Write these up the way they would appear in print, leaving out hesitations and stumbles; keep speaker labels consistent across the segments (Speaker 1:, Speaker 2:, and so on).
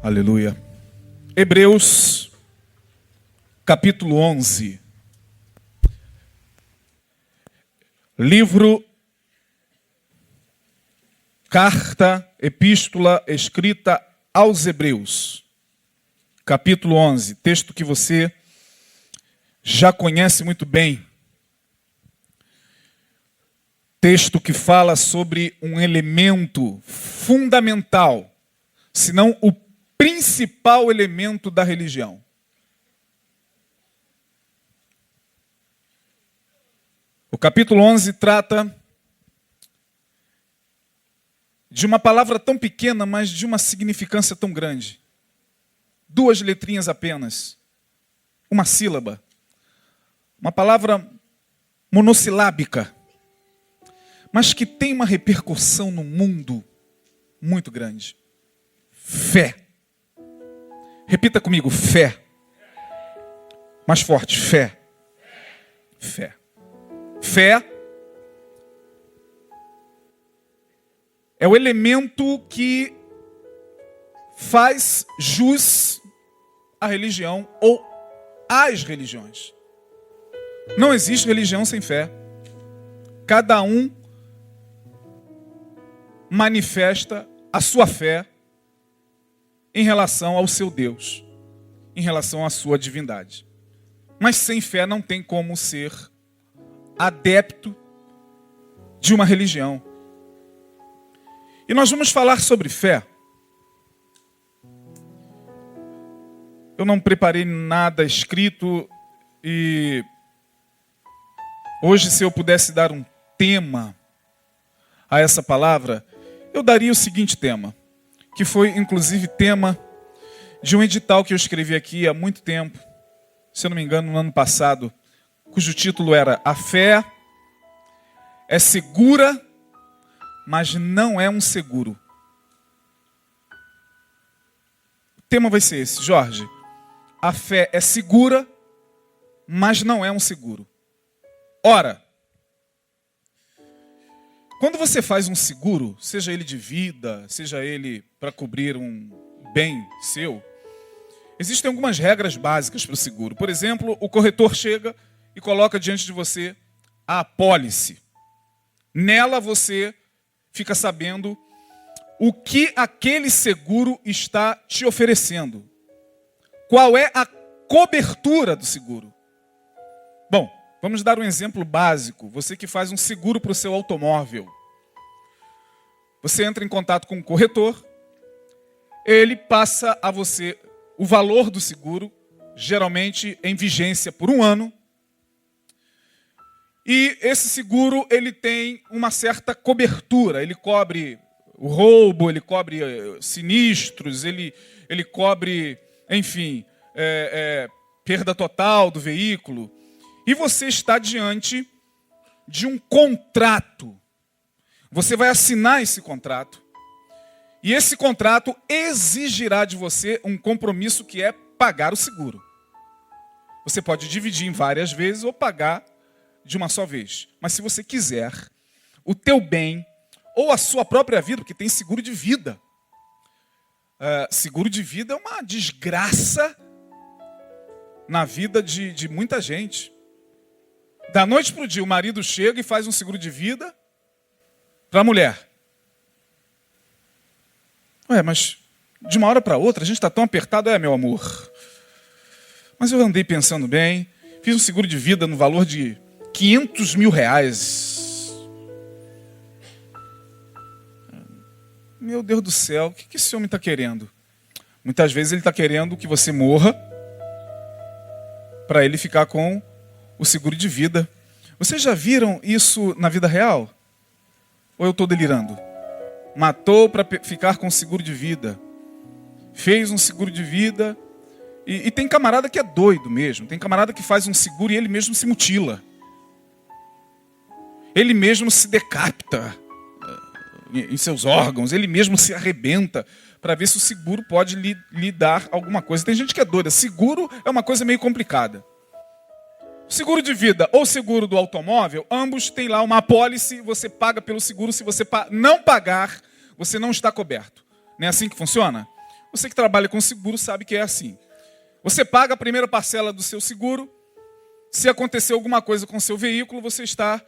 Speaker 1: Aleluia. Hebreus, capítulo 11. Livro, carta, epístola escrita aos Hebreus. Capítulo 11, texto que você já conhece muito bem. Texto que fala sobre um elemento fundamental, se não o principal elemento da religião. O capítulo 11 trata de uma palavra tão pequena, mas de uma significância tão grande. 2 letrinhas apenas, uma sílaba, uma palavra monossilábica, mas que tem uma repercussão no mundo muito grande. Fé. Repita comigo, fé. Mais forte, fé. Fé. Fé é o elemento que faz jus à religião ou às religiões. Não existe religião sem fé. Cada um manifesta a sua fé em relação ao seu Deus, em relação à sua divindade. Mas sem fé não tem como ser adepto de uma religião. E nós vamos falar sobre fé. Eu não preparei nada escrito e hoje, se eu pudesse dar um tema a essa palavra, eu daria o seguinte tema, que foi inclusive tema de um edital que eu escrevi aqui há muito tempo, se eu não me engano, no ano passado, cujo título era A Fé é segura, mas não é um seguro. O tema vai ser esse, Jorge. A fé é segura, mas não é um seguro. Ora, quando você faz um seguro, seja ele de vida, seja ele para cobrir um bem seu, existem algumas regras básicas para o seguro. Por exemplo, o corretor chega e coloca diante de você a apólice. Nela você fica sabendo o que aquele seguro está te oferecendo. Qual é a cobertura do seguro? Bom, vamos dar um exemplo básico. Você que faz um seguro para o seu automóvel. Você entra em contato com o corretor, ele passa a você o valor do seguro, geralmente em vigência por 1 ano. E esse seguro ele tem uma certa cobertura. Ele cobre o roubo, ele cobre sinistros, ele cobre, enfim, perda total do veículo. E você está diante de um contrato. Você vai assinar esse contrato. E esse contrato exigirá de você um compromisso que é pagar o seguro. Você pode dividir em várias vezes ou pagar de uma só vez. Mas se você quiser o teu bem ou a sua própria vida, porque tem seguro de vida. Seguro de vida é uma desgraça na vida de muita gente. Da noite para o dia, o marido chega e faz um seguro de vida para a mulher. Ué, mas de uma hora para outra a gente está tão apertado, meu amor. Mas eu andei pensando bem, fiz um seguro de vida no valor de R$500 mil. Meu Deus do céu, o que esse homem está querendo? Muitas vezes ele está querendo que você morra para ele ficar com o seguro de vida. Vocês já viram isso na vida real? Ou eu estou delirando? Matou para ficar com seguro de vida. Fez um seguro de vida. E tem camarada que é doido mesmo. Tem camarada que faz um seguro e ele mesmo se mutila. Ele mesmo se decapita em seus órgãos. Ele mesmo se arrebenta para ver se o seguro pode lhe dar alguma coisa. Tem gente que é doida. Seguro é uma coisa meio complicada. Seguro de vida ou seguro do automóvel, ambos têm lá uma apólice, você paga pelo seguro. Se você não pagar, você não está coberto. Não é assim que funciona? Você que trabalha com seguro sabe que é assim. Você paga a primeira parcela do seu seguro. Se acontecer alguma coisa com o seu veículo, você está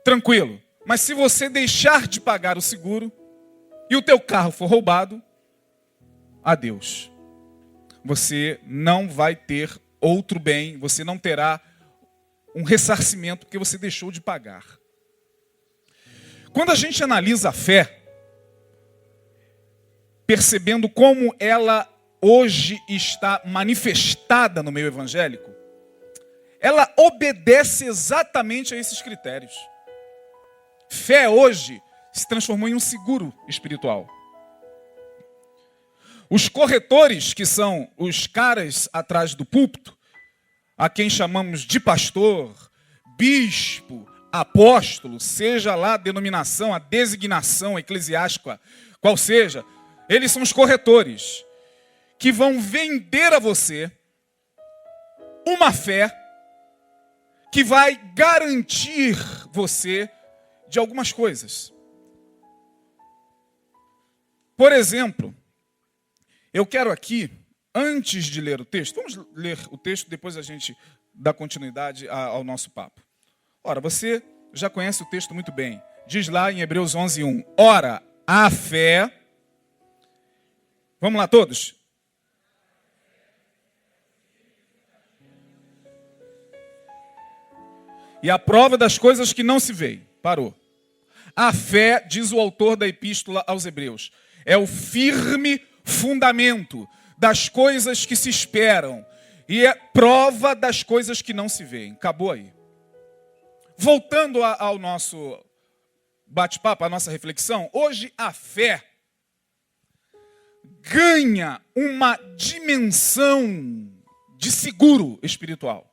Speaker 1: tranquilo. Mas se você deixar de pagar o seguro e o teu carro for roubado, adeus. Você não vai ter outro bem, você não terá um ressarcimento porque você deixou de pagar. Quando a gente analisa a fé, percebendo como ela hoje está manifestada no meio evangélico, ela obedece exatamente a esses critérios. Fé hoje se transformou em um seguro espiritual. Os corretores, que são os caras atrás do púlpito, a quem chamamos de pastor, bispo, apóstolo, seja lá a denominação, a designação eclesiástica, qual seja, eles são os corretores que vão vender a você uma fé que vai garantir você de algumas coisas. Por exemplo, eu quero aqui, antes de ler o texto, vamos ler o texto, depois a gente dá continuidade ao nosso papo. Ora, você já conhece o texto muito bem. Diz lá em Hebreus 11:1. Ora, a fé... Vamos lá todos? E a prova das coisas que não se veem. Parou. A fé, diz o autor da epístola aos Hebreus, é o firme fundamento das coisas que se esperam e é prova das coisas que não se veem. Acabou aí. Voltando ao nosso bate-papo, à nossa reflexão, hoje a fé ganha uma dimensão de seguro espiritual.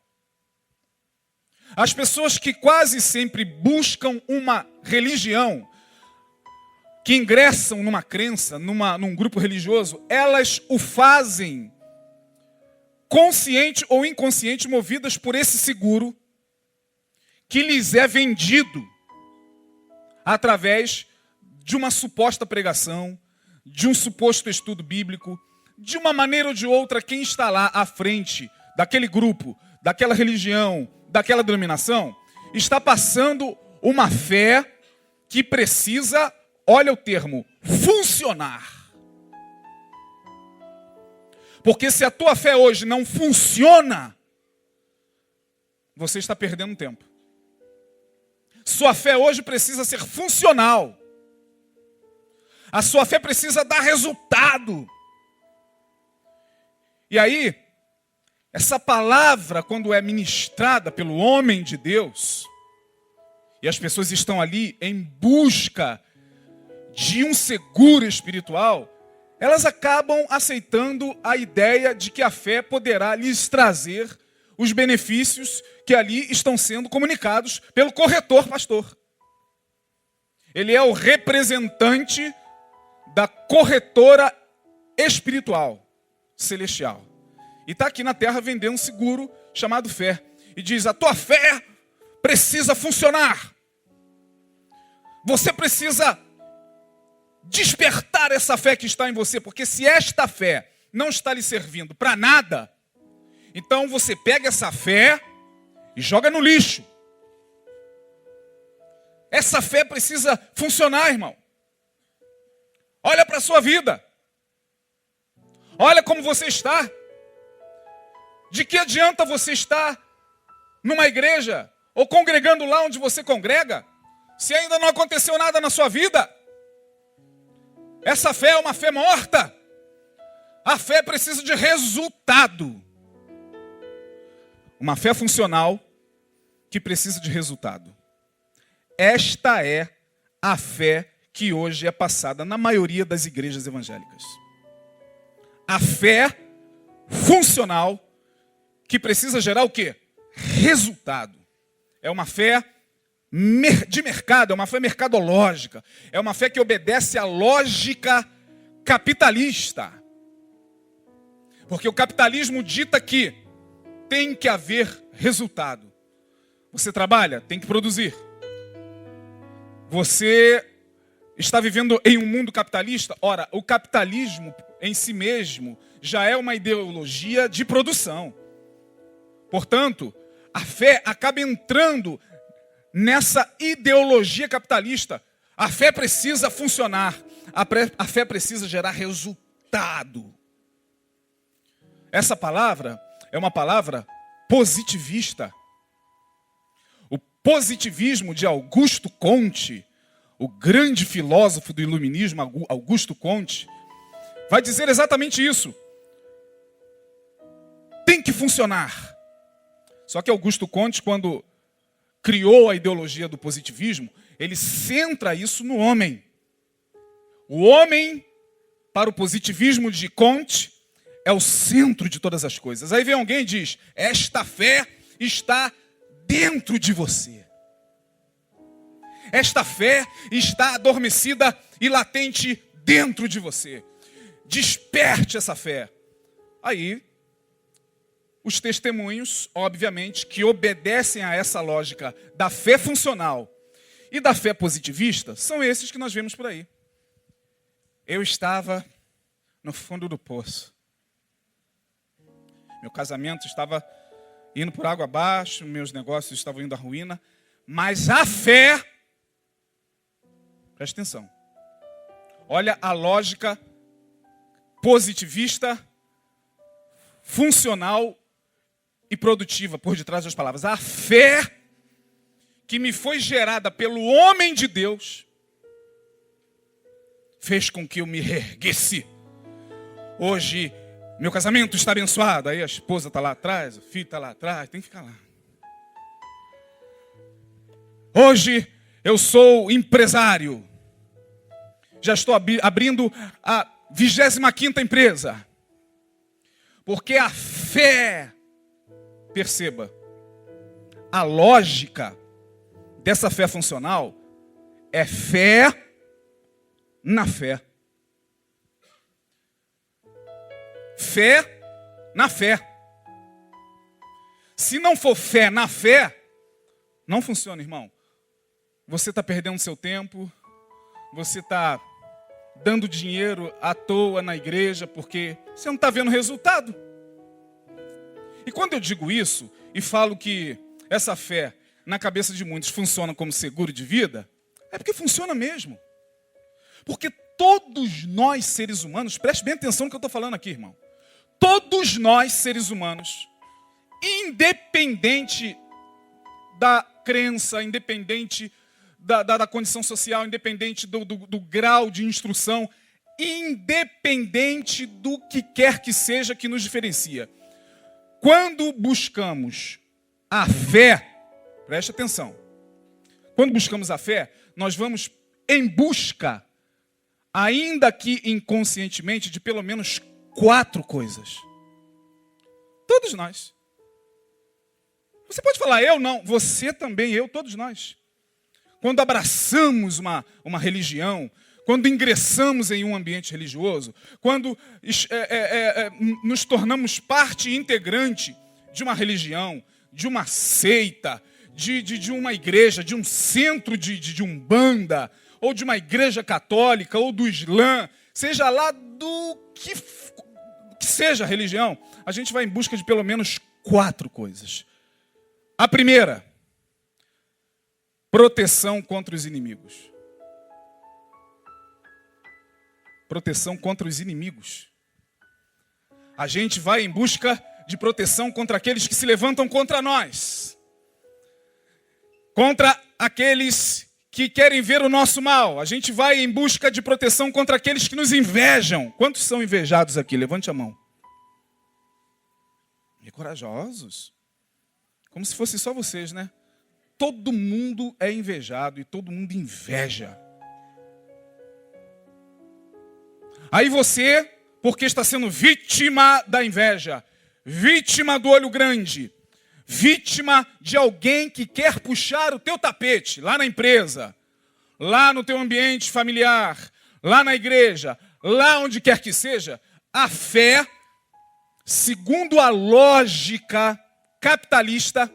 Speaker 1: As pessoas que quase sempre buscam uma religião, que ingressam numa crença, num grupo religioso, elas o fazem consciente ou inconsciente, movidas por esse seguro que lhes é vendido através de uma suposta pregação, de um suposto estudo bíblico, de uma maneira ou de outra, quem está lá à frente daquele grupo, daquela religião, daquela denominação, está passando uma fé que precisa, olha o termo, funcionar. Porque se a tua fé hoje não funciona, você está perdendo tempo. Sua fé hoje precisa ser funcional. A sua fé precisa dar resultado. E aí, essa palavra, quando é ministrada pelo homem de Deus, e as pessoas estão ali em busca de um seguro espiritual, elas acabam aceitando a ideia de que a fé poderá lhes trazer os benefícios que ali estão sendo comunicados pelo corretor pastor. Ele é o representante da corretora espiritual, celestial. E está aqui na terra vendendo um seguro chamado fé. E diz, a tua fé precisa funcionar. Você precisa despertar essa fé que está em você. Porque se esta fé não está lhe servindo para nada, então você pega essa fé e joga no lixo. Essa fé precisa funcionar, irmão. Olha para a sua vida. Olha como você está. De que adianta você estar numa igreja ou congregando lá onde você congrega, se ainda não aconteceu nada na sua vida? Essa fé é uma fé morta. A fé precisa de resultado. Uma fé funcional que precisa de resultado. Esta é a fé que hoje é passada na maioria das igrejas evangélicas. A fé funcional que precisa gerar o quê? Resultado. É uma fé de mercado, é uma fé mercadológica, é uma fé que obedece à lógica capitalista. Porque o capitalismo dita que tem que haver resultado. Você trabalha, tem que produzir. Você está vivendo em um mundo capitalista? Ora, o capitalismo, em si mesmo já é uma ideologia de produção. Portanto, a fé acaba entrando nessa ideologia capitalista. A fé precisa funcionar. A fé precisa gerar resultado. Essa palavra é uma palavra positivista. O positivismo de Augusto Comte, o grande filósofo do iluminismo, Augusto Comte, vai dizer exatamente isso. Tem que funcionar. Só que Augusto Comte, quando criou a ideologia do positivismo, ele centra isso no homem. O homem, para o positivismo de Comte, é o centro de todas as coisas. Aí vem alguém e diz, esta fé está dentro de você. Esta fé está adormecida e latente dentro de você. Desperte essa fé. Aí, os testemunhos, obviamente, que obedecem a essa lógica da fé funcional e da fé positivista, são esses que nós vemos por aí. Eu estava no fundo do poço. Meu casamento estava indo por água abaixo, meus negócios estavam indo à ruína, mas a fé, presta atenção, olha a lógica positivista, funcional e produtiva por detrás das palavras. A fé que me foi gerada pelo homem de Deus fez com que eu me erguesse. Hoje, meu casamento está abençoado. Aí a esposa está lá atrás, o filho está lá atrás, tem que ficar lá. Hoje, eu sou empresário. Já estou abrindo a 25ª empresa. Porque a fé, perceba, a lógica dessa fé funcional é fé na fé. Fé na fé. Se não for fé na fé, não funciona, irmão. Você está perdendo seu tempo, você está dando dinheiro à toa na igreja, porque você não está vendo resultado. E quando eu digo isso, e falo que essa fé, na cabeça de muitos, funciona como seguro de vida, é porque funciona mesmo. Porque todos nós, seres humanos, preste bem atenção no que eu estou falando aqui, irmão. Todos nós, seres humanos, independente da crença, independente da condição social, independente do grau de instrução, independente do que quer que seja que nos diferencia. Quando buscamos a fé, preste atenção, quando buscamos a fé, nós vamos em busca, ainda que inconscientemente, de pelo menos 4 coisas. Todos nós. Você pode falar, eu não, você também, eu, todos nós. Quando abraçamos uma religião, quando ingressamos em um ambiente religioso, quando nos tornamos parte integrante de uma religião, de uma seita, de uma igreja, de um centro de umbanda, ou de uma igreja católica, ou do Islã, seja lá do que seja a religião, a gente vai em busca de pelo menos 4 coisas. A primeira, proteção contra os inimigos. Proteção contra os inimigos. A gente vai em busca de proteção contra aqueles que se levantam contra nós. Contra aqueles que querem ver o nosso mal. A gente vai em busca de proteção contra aqueles que nos invejam. Quantos são invejados aqui? Levante a mão. E corajosos. Como se fosse só vocês, né? Todo mundo é invejado e todo mundo inveja. Aí você, porque está sendo vítima da inveja, vítima do olho grande, vítima de alguém que quer puxar o teu tapete, lá na empresa, lá no teu ambiente familiar, lá na igreja, lá onde quer que seja, a fé, segundo a lógica capitalista,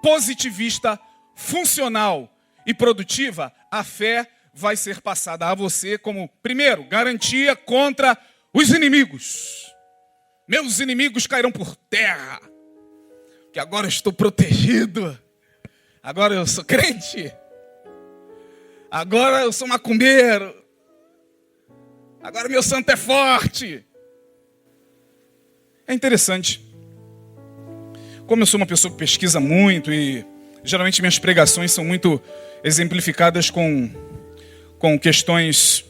Speaker 1: positivista, funcional e produtiva, a fé vai ser passada a você como, primeiro, garantia contra os inimigos. Meus inimigos cairão por terra. Que agora eu estou protegido. Agora eu sou crente. Agora eu sou macumbeiro. Agora meu santo é forte. É interessante. Como eu sou uma pessoa que pesquisa muito e geralmente minhas pregações são muito exemplificadas com questões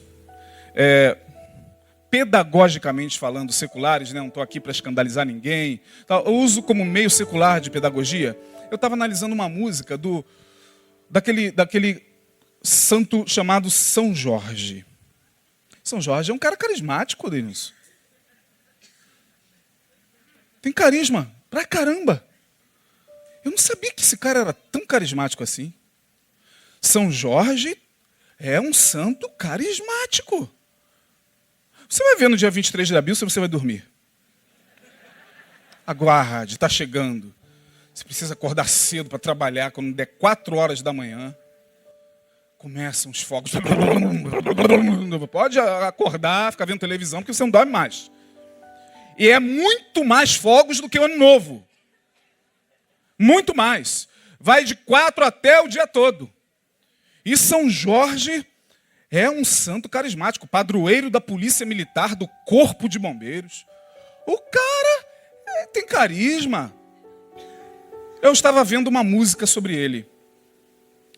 Speaker 1: pedagogicamente falando, seculares, né? Não estou aqui para escandalizar ninguém. Eu uso como meio secular de pedagogia. Eu estava analisando uma música daquele santo chamado São Jorge. São Jorge é um cara carismático, Denilson. Tem carisma pra caramba. Eu não sabia que esse cara era tão carismático assim. São Jorge é um santo carismático. Você vai ver no dia 23 de abril se você vai dormir. Aguarde, está chegando. Você precisa acordar cedo para trabalhar. Quando der 4 horas da manhã, começam os fogos. Pode acordar, ficar vendo televisão, porque você não dorme mais. E é muito mais fogos do que o Ano Novo. Muito mais. Vai de 4 até o dia todo. E São Jorge é um santo carismático, padroeiro da polícia militar, do corpo de bombeiros. O cara tem carisma. Eu estava vendo uma música sobre ele,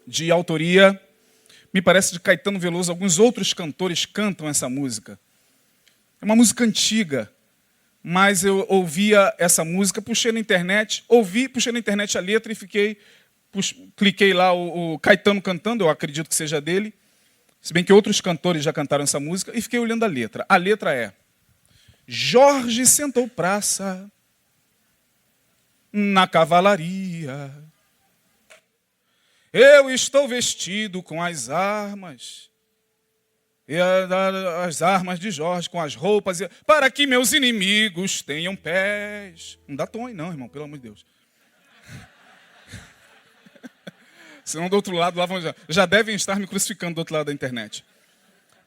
Speaker 1: de autoria, me parece, de Caetano Veloso. Alguns outros cantores cantam essa música. É uma música antiga, mas eu ouvia essa música, puxei na internet a letra e cliquei lá o Caetano cantando, eu acredito que seja dele, se bem que outros cantores já cantaram essa música, e fiquei olhando a letra. A letra é: Jorge sentou praça na cavalaria. Eu estou vestido com as armas, e as armas de Jorge, com as roupas, para que meus inimigos tenham pés. Não dá tom aí não, irmão, pelo amor de Deus. Senão do outro lado, lá já devem estar me crucificando do outro lado da internet.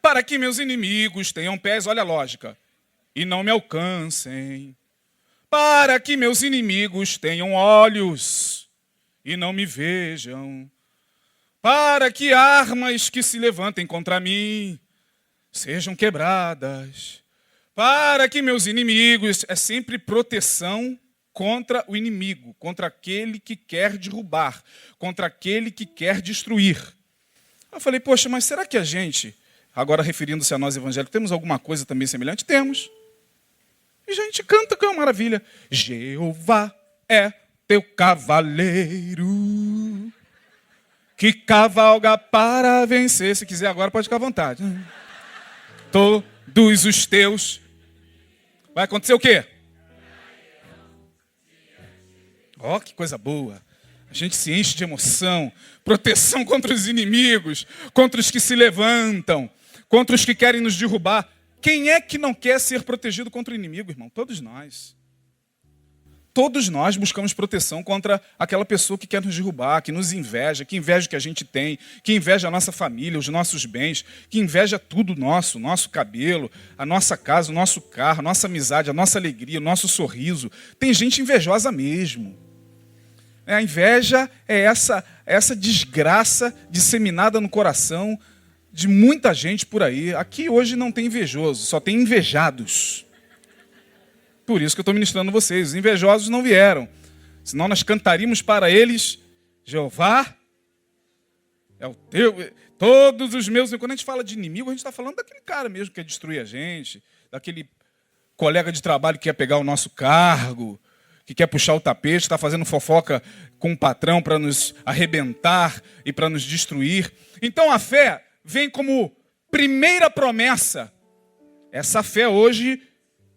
Speaker 1: Para que meus inimigos tenham pés, olha a lógica, e não me alcancem. Para que meus inimigos tenham olhos e não me vejam. Para que armas que se levantem contra mim sejam quebradas. Para que meus inimigos, é sempre proteção contra o inimigo, contra aquele que quer derrubar, contra aquele que quer destruir. Eu falei, poxa, mas será que a gente, agora referindo-se a nós evangélicos, temos alguma coisa também semelhante? Temos. E a gente canta, que é uma maravilha. Jeová é teu cavaleiro, que cavalga para vencer. Se quiser agora, pode ficar à vontade. Todos os teus. Vai acontecer o quê? Ó, que coisa boa. A gente se enche de emoção. Proteção contra os inimigos, contra os que se levantam, contra os que querem nos derrubar. Quem é que não quer ser protegido contra o inimigo, irmão? Todos nós. Todos nós buscamos proteção contra aquela pessoa que quer nos derrubar, que nos inveja, que inveja o que a gente tem, que inveja a nossa família, os nossos bens, que inveja tudo nosso, nosso cabelo, a nossa casa, o nosso carro, a nossa amizade, a nossa alegria, o nosso sorriso. Tem gente invejosa mesmo. A inveja é essa desgraça disseminada no coração de muita gente por aí. Aqui hoje não tem invejoso, só tem invejados. Por isso que eu estou ministrando vocês. Os invejosos não vieram. Senão nós cantaríamos para eles: Jeová é o teu. Todos os meus. Quando a gente fala de inimigo, a gente está falando daquele cara mesmo que quer destruir a gente, daquele colega de trabalho que quer pegar o nosso cargo, que quer puxar o tapete, está fazendo fofoca com o patrão para nos arrebentar e para nos destruir. Então a fé vem como primeira promessa. Essa fé hoje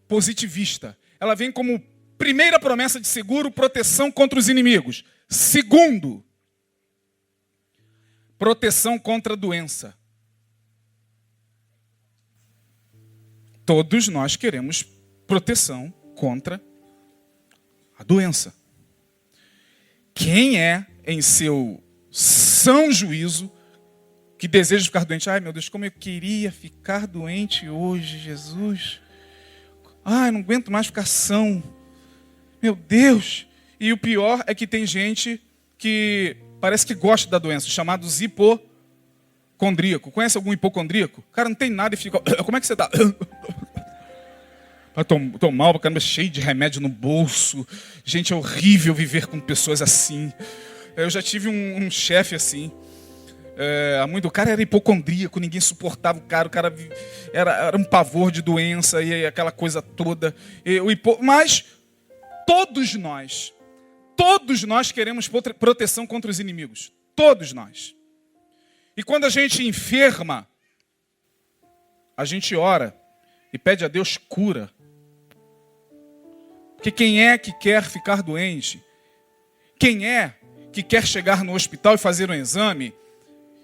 Speaker 1: positivista. Ela vem como primeira promessa de seguro, proteção contra os inimigos. Segundo, proteção contra a doença. Todos nós queremos proteção contra a doença. Quem é, em seu são juízo, que deseja ficar doente? Ai, meu Deus, como eu queria ficar doente hoje, Jesus. Ai, não aguento mais ficar são. Meu Deus. E o pior é que tem gente que parece que gosta da doença, chamados hipocondríaco. Conhece algum hipocondríaco? O cara não tem nada e fica... Como é que você está? Tô mal, pra caramba, cheio de remédio no bolso. Gente, é horrível viver com pessoas assim. Eu já tive um chefe assim. O cara era hipocondríaco, ninguém suportava o cara era um pavor de doença e aquela coisa toda. Mas todos nós queremos proteção contra os inimigos. Todos nós. E quando a gente enferma, a gente ora e pede a Deus cura. Porque quem é que quer ficar doente? Quem é que quer chegar no hospital e fazer um exame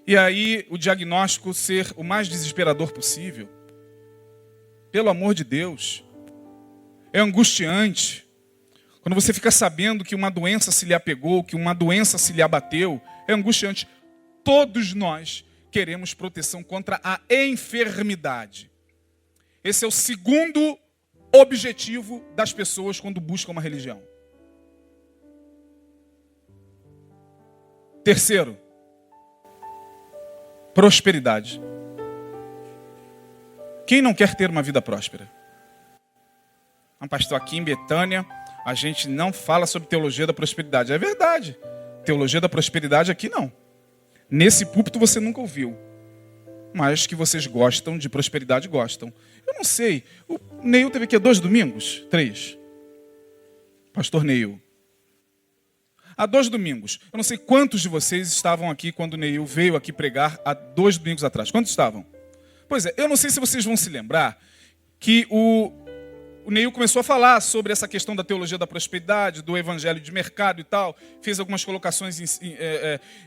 Speaker 1: e aí o diagnóstico ser o mais desesperador possível? Pelo amor de Deus. É angustiante. Quando você fica sabendo que uma doença se lhe apegou, que uma doença se lhe abateu, é angustiante. Todos nós queremos proteção contra a enfermidade. Esse é o segundo objetivo das pessoas quando buscam uma religião. Terceiro, prosperidade. Quem não quer ter uma vida próspera? Pastor, aqui em Betânia, a gente não fala sobre teologia da prosperidade. É verdade. Teologia da prosperidade aqui não. Nesse púlpito você nunca ouviu. Mas que vocês gostam de prosperidade, gostam. Eu não sei. O Neil teve aqui 2 domingos? 3. Pastor Neil. Há 2 domingos. Eu não sei quantos de vocês estavam aqui quando o Neil veio aqui pregar há 2 domingos atrás. Quantos estavam? Pois é, eu não sei se vocês vão se lembrar que o Neil começou a falar sobre essa questão da teologia da prosperidade, do evangelho de mercado e tal. Fez algumas colocações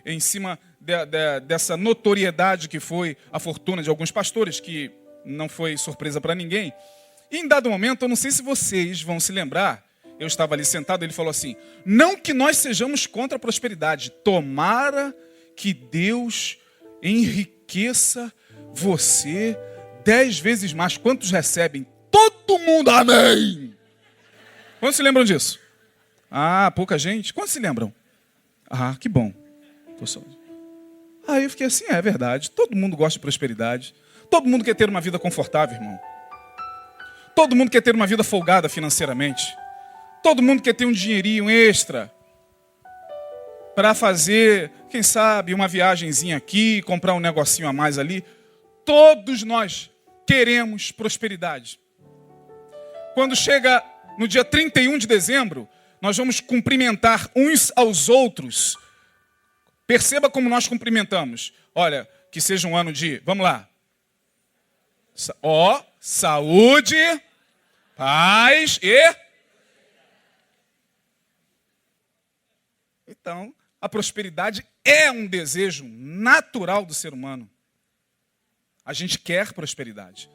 Speaker 1: em cima dessa notoriedade que foi a fortuna de alguns pastores, que não foi surpresa para ninguém. E em dado momento, eu não sei se vocês vão se lembrar, eu estava ali sentado, ele falou assim: não que nós sejamos contra a prosperidade, tomara que Deus enriqueça você 10 vezes mais. Quantos recebem? Todo mundo, amém! Quantos se lembram disso? Ah, pouca gente. Quantos se lembram? Ah, que bom. Aí eu fiquei assim, é verdade. Todo mundo gosta de prosperidade. Todo mundo quer ter uma vida confortável, irmão. Todo mundo quer ter uma vida folgada financeiramente. Todo mundo quer ter um dinheirinho extra para fazer, quem sabe, uma viagenzinha aqui, comprar um negocinho a mais ali. Todos nós queremos prosperidade. Quando chega no dia 31 de dezembro, nós vamos cumprimentar uns aos outros. Perceba como nós cumprimentamos. Olha, que seja um ano de, vamos lá. Saúde, paz e... Então, a prosperidade é um desejo natural do ser humano. A gente quer prosperidade.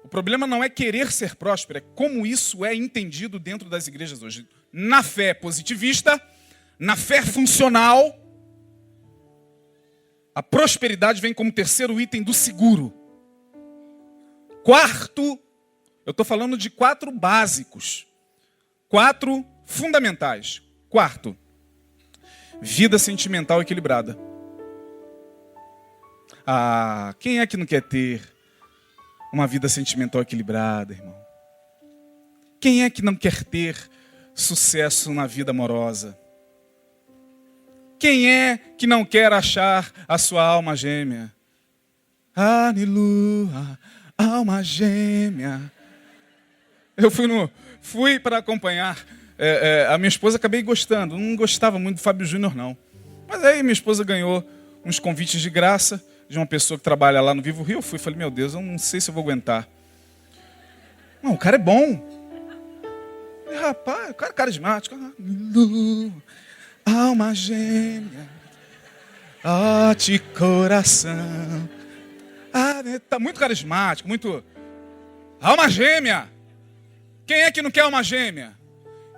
Speaker 1: O problema não é querer ser próspero, é como isso é entendido dentro das igrejas hoje. Na fé positivista, na fé funcional, a prosperidade vem como terceiro item do seguro. Quarto, eu estou falando de 4 básicos. 4 fundamentais. Quarto, vida sentimental equilibrada. Ah, quem é que não quer ter uma vida sentimental equilibrada, irmão? Quem é que não quer ter sucesso na vida amorosa? Quem é que não quer achar a sua alma gêmea? Aleluia, alma gêmea. Eu fui para acompanhar a minha esposa, acabei gostando. Não gostava muito do Fábio Júnior, não. Mas aí minha esposa ganhou uns convites de graça de uma pessoa que trabalha lá no Vivo Rio. Eu fui e falei, meu Deus, eu não sei se eu vou aguentar. Não, o cara é bom. E, rapaz, o cara é carismático. Alma gêmea, ó de coração. Ah, tá muito carismático, muito... Alma gêmea. Quem é que não quer alma gêmea?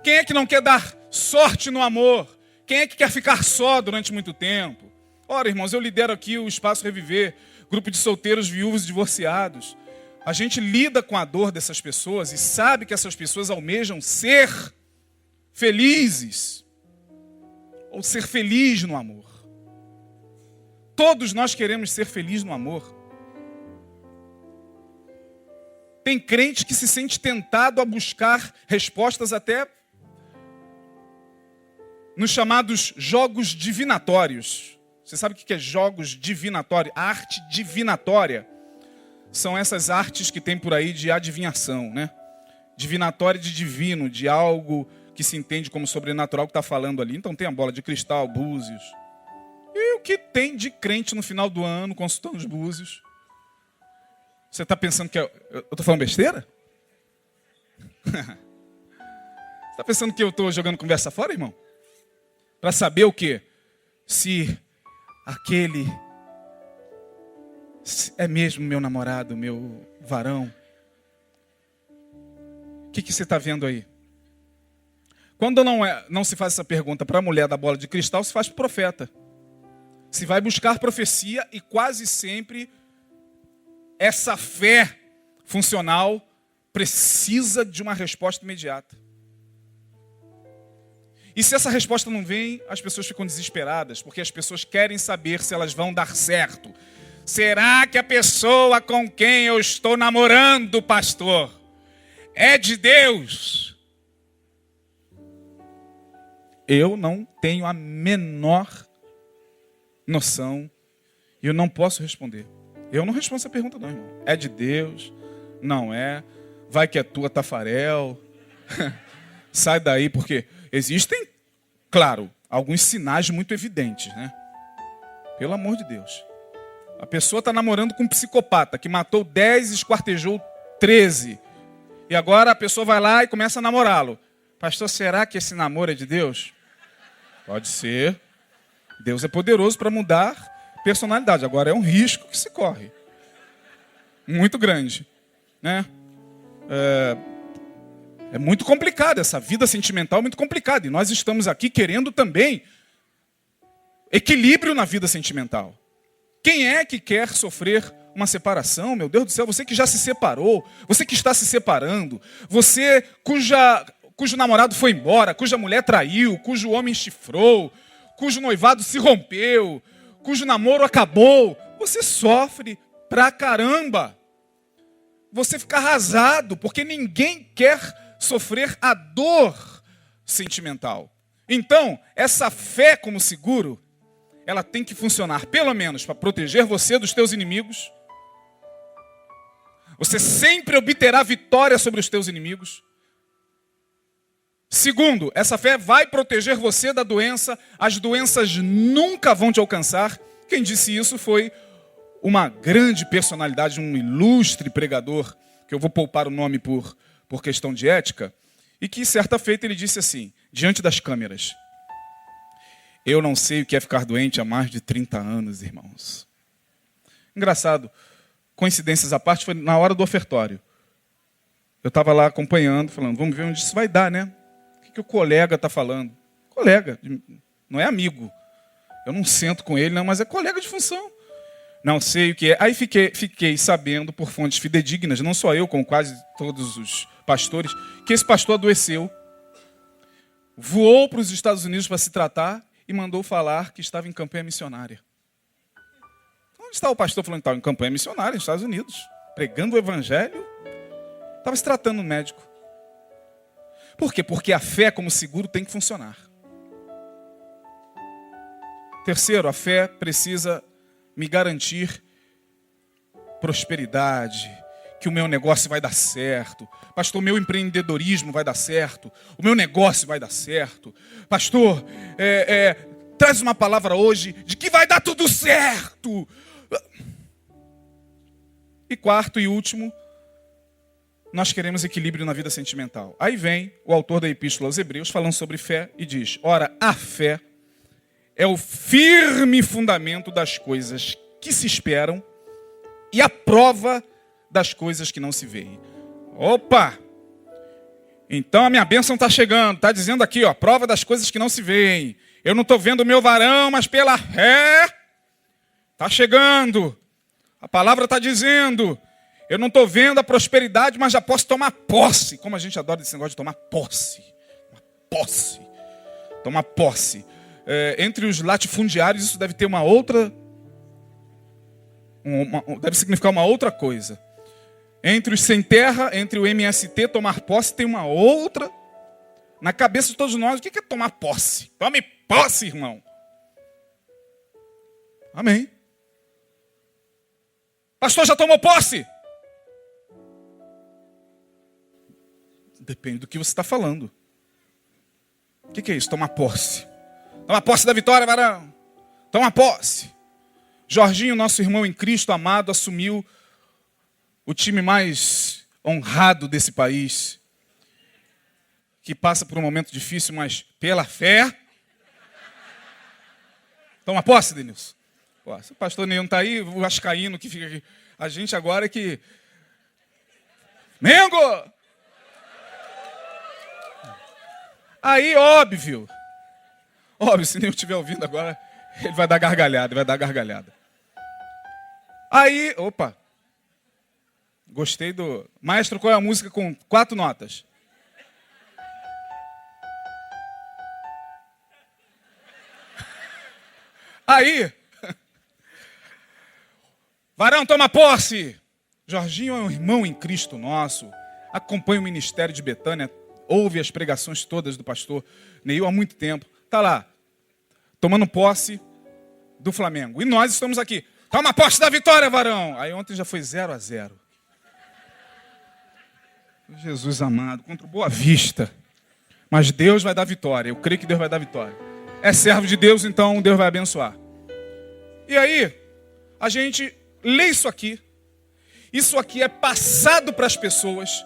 Speaker 1: Quem é que não quer dar sorte no amor? Quem é que quer ficar só durante muito tempo? Ora, irmãos, eu lidero aqui o Espaço Reviver, grupo de solteiros, viúvos e divorciados. a gente lida com a dor dessas pessoas e sabe que essas pessoas almejam ser felizes. Ou ser feliz no amor. Todos nós queremos ser felizes no amor. Tem crente que se sente tentado a buscar respostas até nos chamados jogos divinatórios. Você sabe o que é jogos divinatórios? A arte divinatória são essas artes que tem por aí de adivinhação, né? Divinatória de divino, de algo que se entende como sobrenatural que está falando ali. Então tem a bola de cristal, búzios. E o que tem de crente no final do ano consultando os búzios? Você está pensando que eu estou falando besteira? Você está pensando que eu estou jogando conversa fora, irmão? Para saber o quê? Se aquele é mesmo meu namorado, meu varão. O que você está vendo aí? Quando não se faz essa pergunta para a mulher da bola de cristal, se faz para o profeta. Se vai buscar profecia e quase sempre essa fé funcional precisa de uma resposta imediata. E se essa resposta não vem, as pessoas ficam desesperadas, porque as pessoas querem saber se elas vão dar certo. Será que a pessoa com quem eu estou namorando, pastor, é de Deus? Eu não tenho a menor noção e eu não posso responder. Eu não respondo essa pergunta não, irmão. É de Deus? Não é? Vai que é tua, Tafarel. Sai daí, porque existem, claro, alguns sinais muito evidentes, né? Pelo amor de Deus. A pessoa está namorando com um psicopata que matou 10 e esquartejou 13. E agora a pessoa vai lá e começa a namorá-lo. Pastor, será que esse namoro é de Deus? Pode ser. Deus é poderoso para mudar personalidade. Agora é um risco que se corre. Muito grande. Né? É muito complicado. Essa vida sentimental é muito complicada. E nós estamos aqui querendo também equilíbrio na vida sentimental. Quem é que quer sofrer uma separação? Meu Deus do céu, você que já se separou, você que está se separando, você cujo namorado foi embora, cuja mulher traiu, cujo homem chifrou, cujo noivado se rompeu, cujo namoro acabou, você sofre pra caramba. Você fica arrasado, porque ninguém quer sofrer a dor sentimental. Então, essa fé como seguro, ela tem que funcionar, pelo menos, para proteger você dos teus inimigos. Você sempre obterá vitória sobre os teus inimigos. Segundo, essa fé vai proteger você da doença. As doenças nunca vão te alcançar. Quem disse isso foi uma grande personalidade, um ilustre pregador, que eu vou poupar o nome por questão de ética, e que certa feita ele disse assim, diante das câmeras: eu não sei o que é ficar doente há mais de 30 anos, irmãos. Engraçado, coincidências à parte, foi na hora do ofertório. Eu estava lá acompanhando, falando, vamos ver onde isso vai dar, né? O que o colega está falando? Colega, não é amigo. Eu não sento com ele, não, mas é colega de função. Não sei o que é. Aí fiquei sabendo, por fontes fidedignas, não só eu, como quase todos os pastores, que esse pastor adoeceu, voou para os Estados Unidos para se tratar e mandou falar que estava em campanha missionária. Onde está o pastor falando que estava em campanha missionária nos Estados Unidos, pregando o evangelho? Estava se tratando no médico. Por quê? Porque a fé como seguro tem que funcionar. Terceiro, a fé precisa me garantir prosperidade, que o meu negócio vai dar certo. Pastor, o meu empreendedorismo vai dar certo. O meu negócio vai dar certo. Pastor, traz uma palavra hoje de que vai dar tudo certo. E quarto e último, nós queremos equilíbrio na vida sentimental. Aí vem o autor da Epístola aos Hebreus falando sobre fé e diz, ora, a fé é o firme fundamento das coisas que se esperam e a prova das coisas que não se veem. Opa! Então a minha bênção está chegando. Está dizendo aqui, ó, prova das coisas que não se veem. Eu não estou vendo o meu varão, mas pela fé está chegando. A palavra está dizendo, Eu não estou vendo a prosperidade, mas já posso tomar posse. Como a gente adora esse negócio de tomar posse. Posse. Tomar posse. Entre os latifundiários, isso deve ter uma outra... deve significar uma outra coisa. Entre os sem terra, entre o MST, tomar posse, tem uma outra. Na cabeça de todos nós, o que é tomar posse? Tome posse, irmão. Amém. Pastor, já tomou posse? Depende do que você está falando. O que é isso, tomar posse? Tomar posse da vitória, varão. Tomar posse. Jorginho, nosso irmão em Cristo amado, assumiu o time mais honrado desse país, que passa por um momento difícil, mas pela fé. Toma posse, Denilson. Se o pastor nenhum está aí, o vascaíno que fica aqui. A gente agora é que... Mengo! Aí, óbvio, se nenhum estiver ouvindo agora, ele vai dar gargalhada, Aí, opa, gostei do... Maestro, qual é a música com 4 notas? Aí, varão, toma posse. Jorginho é um irmão em Cristo nosso, acompanha o ministério de Betânia, ouve as pregações todas do pastor Neil há muito tempo. Está lá, tomando posse do Flamengo. E nós estamos aqui. Toma posse da vitória, varão. Aí ontem já foi 0-0. Jesus amado, contra o Boa Vista. Mas Deus vai dar vitória. Eu creio que Deus vai dar vitória. É servo de Deus, então Deus vai abençoar. E aí, a gente lê isso aqui. Isso aqui é passado para as pessoas.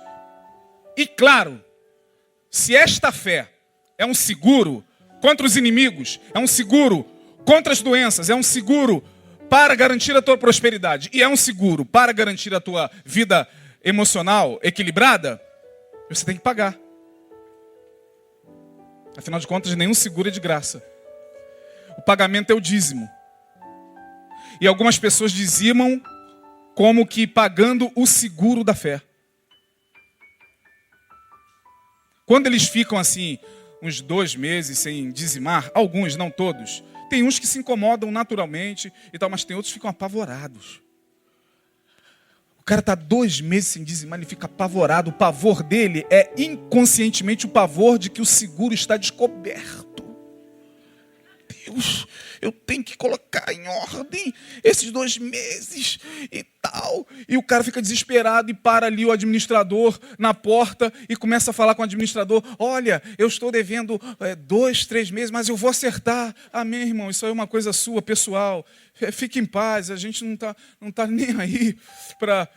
Speaker 1: E claro, se esta fé é um seguro contra os inimigos, é um seguro contra as doenças, é um seguro para garantir a tua prosperidade e é um seguro para garantir a tua vida emocional equilibrada, você tem que pagar. Afinal de contas, nenhum seguro é de graça. O pagamento é o dízimo. E algumas pessoas dizimam como que pagando o seguro da fé. Quando eles ficam assim, uns 2 meses sem dizimar, alguns, não todos, tem uns que se incomodam naturalmente e tal, mas tem outros que ficam apavorados. O cara está 2 meses sem dizimar, ele fica apavorado. O pavor dele é inconscientemente o pavor de que o seguro está descoberto. Deus, eu tenho que colocar em ordem esses 2 meses e tal. E o cara fica desesperado e para ali o administrador na porta e começa a falar com o administrador. Olha, eu estou devendo 2, 3 meses, mas eu vou acertar. Amém, irmão, isso aí é uma coisa sua, pessoal. Fique em paz, a gente não tá nem aí para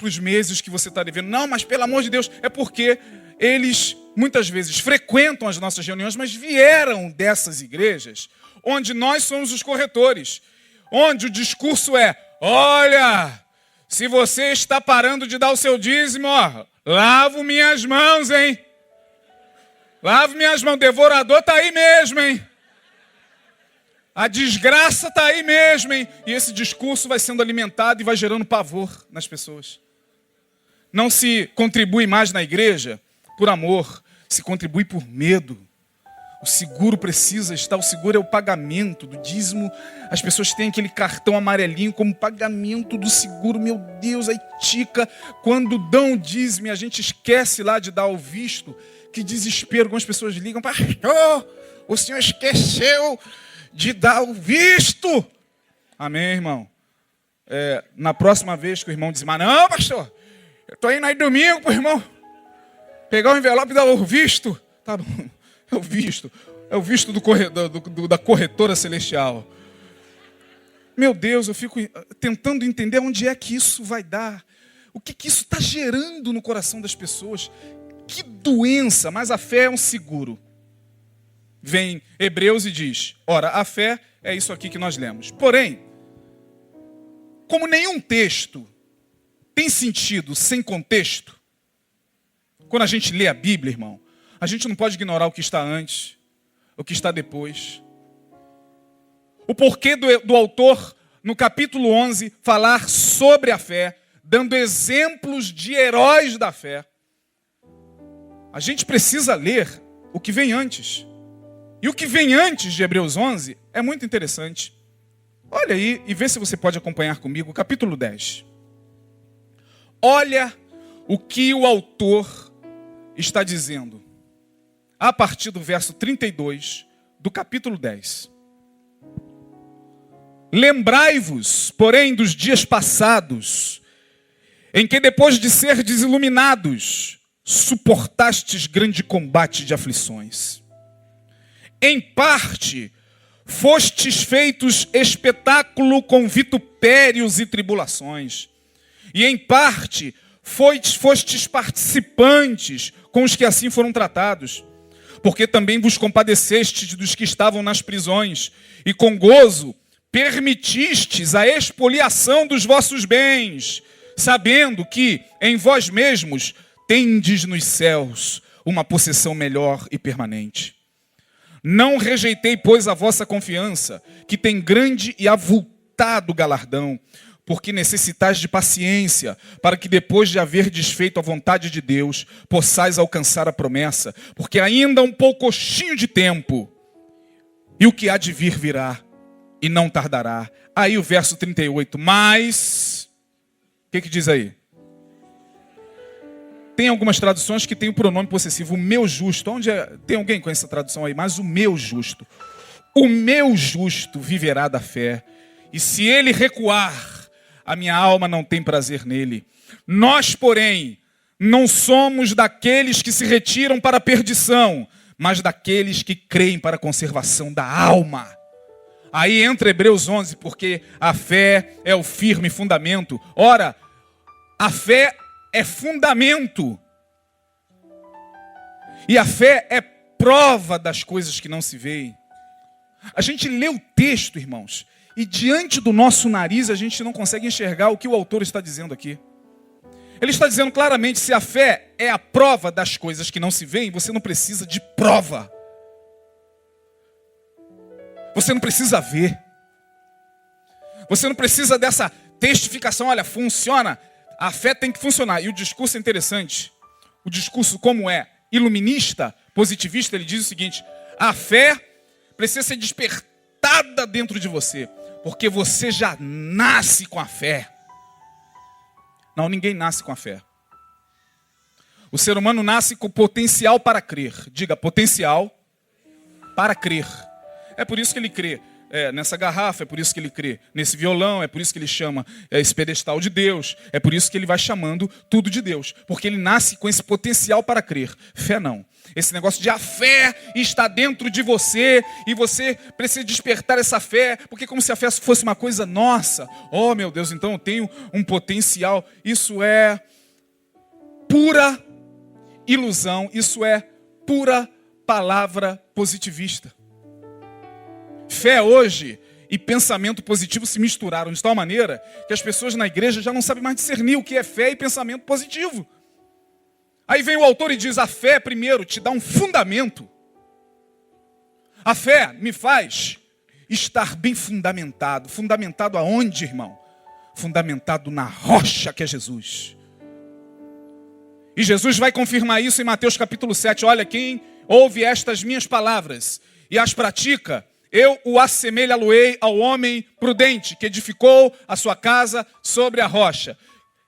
Speaker 1: os meses que você está devendo. Não, mas pelo amor de Deus, é porque eles muitas vezes frequentam as nossas reuniões, mas vieram dessas igrejas onde nós somos os corretores, onde o discurso é: olha, se você está parando de dar o seu dízimo, ó, lavo minhas mãos, hein? Lavo minhas mãos, o devorador está aí mesmo, hein? A desgraça está aí mesmo, hein? E esse discurso vai sendo alimentado e vai gerando pavor nas pessoas. Não se contribui mais na igreja por amor, se contribui por medo. O seguro precisa estar, o seguro é o pagamento do dízimo. As pessoas têm aquele cartão amarelinho como pagamento do seguro. Meu Deus, aí tica. Quando dão o dízimo e a gente esquece lá de dar o visto, que desespero. Algumas pessoas ligam: pastor, o senhor esqueceu de dar o visto. Amém, irmão? Na próxima vez que o irmão dizimar: não, pastor, eu estou indo aí domingo para o irmão pegar o envelope e dar o visto. Tá bom. É o visto da corretora celestial. Meu Deus, eu fico tentando entender onde é que isso vai dar. O que isso está gerando no coração das pessoas. Que doença, mas a fé é um seguro. Vem Hebreus e diz: ora, a fé é isso aqui que nós lemos. Porém, como nenhum texto tem sentido sem contexto, quando a gente lê a Bíblia, irmão, a gente não pode ignorar o que está antes, o que está depois. O porquê do autor, no capítulo 11, falar sobre a fé, dando exemplos de heróis da fé. A gente precisa ler o que vem antes. E o que vem antes de Hebreus 11 é muito interessante. Olha aí e vê se você pode acompanhar comigo, capítulo 10. Olha o que o autor está dizendo. A partir do verso 32 do capítulo 10. Lembrai-vos, porém, dos dias passados, em que depois de ser desiluminados, suportastes grande combate de aflições. Em parte, fostes feitos espetáculo com vitupérios e tribulações. E em parte, fostes participantes com os que assim foram tratados. Porque também vos compadecestes dos que estavam nas prisões, e com gozo permitistes a expoliação dos vossos bens, sabendo que em vós mesmos tendes nos céus uma possessão melhor e permanente. Não rejeitei, pois, a vossa confiança, que tem grande e avultado galardão, porque necessitais de paciência, para que depois de haver desfeito a vontade de Deus, possais alcançar a promessa, porque ainda um poucochinho de tempo, e o que há de vir virá, e não tardará. Aí o verso 38, mas, o que diz aí? Tem algumas traduções que tem o pronome possessivo, o meu justo. Onde é? Tem alguém com essa tradução aí? Mas o meu justo. O meu justo viverá da fé. E se ele recuar, a minha alma não tem prazer nele. Nós, porém, não somos daqueles que se retiram para a perdição, mas daqueles que creem para a conservação da alma. Aí entra Hebreus 11, porque a fé é o firme fundamento. Ora, a fé é fundamento. E a fé é prova das coisas que não se veem. A gente lê o texto, irmãos, e diante do nosso nariz a gente não consegue enxergar o que o autor está dizendo aqui. Ele está dizendo claramente, se a fé é a prova das coisas que não se veem, você não precisa de prova. Você não precisa ver. Você não precisa dessa testificação, olha, funciona. A fé tem que funcionar. E o discurso é interessante. O discurso, como é iluminista, positivista, ele diz o seguinte: a fé precisa ser despertada dentro de você, porque você já nasce com a fé. Não, ninguém nasce com a fé. O ser humano nasce com potencial para crer. Diga, potencial para crer. É por isso que ele crê nessa garrafa, é por isso que ele crê nesse violão, é por isso que ele chama esse pedestal de Deus, é por isso que ele vai chamando tudo de Deus, porque ele nasce com esse potencial para crer. Fé não. Esse negócio de a fé está dentro de você e você precisa despertar essa fé, porque é como se a fé fosse uma coisa nossa. Oh meu Deus, então eu tenho um potencial. Isso é pura ilusão, isso é pura palavra positivista. Fé hoje e pensamento positivo se misturaram de tal maneira que as pessoas na igreja já não sabem mais discernir o que é fé e pensamento positivo. Aí vem o autor e diz, a fé primeiro te dá um fundamento. A fé me faz estar bem fundamentado. Fundamentado aonde, irmão? Fundamentado na rocha que é Jesus. E Jesus vai confirmar isso em Mateus capítulo 7. Olha, quem ouve estas minhas palavras e as pratica, eu o assemelhá-lo-ei ao homem prudente que edificou a sua casa sobre a rocha.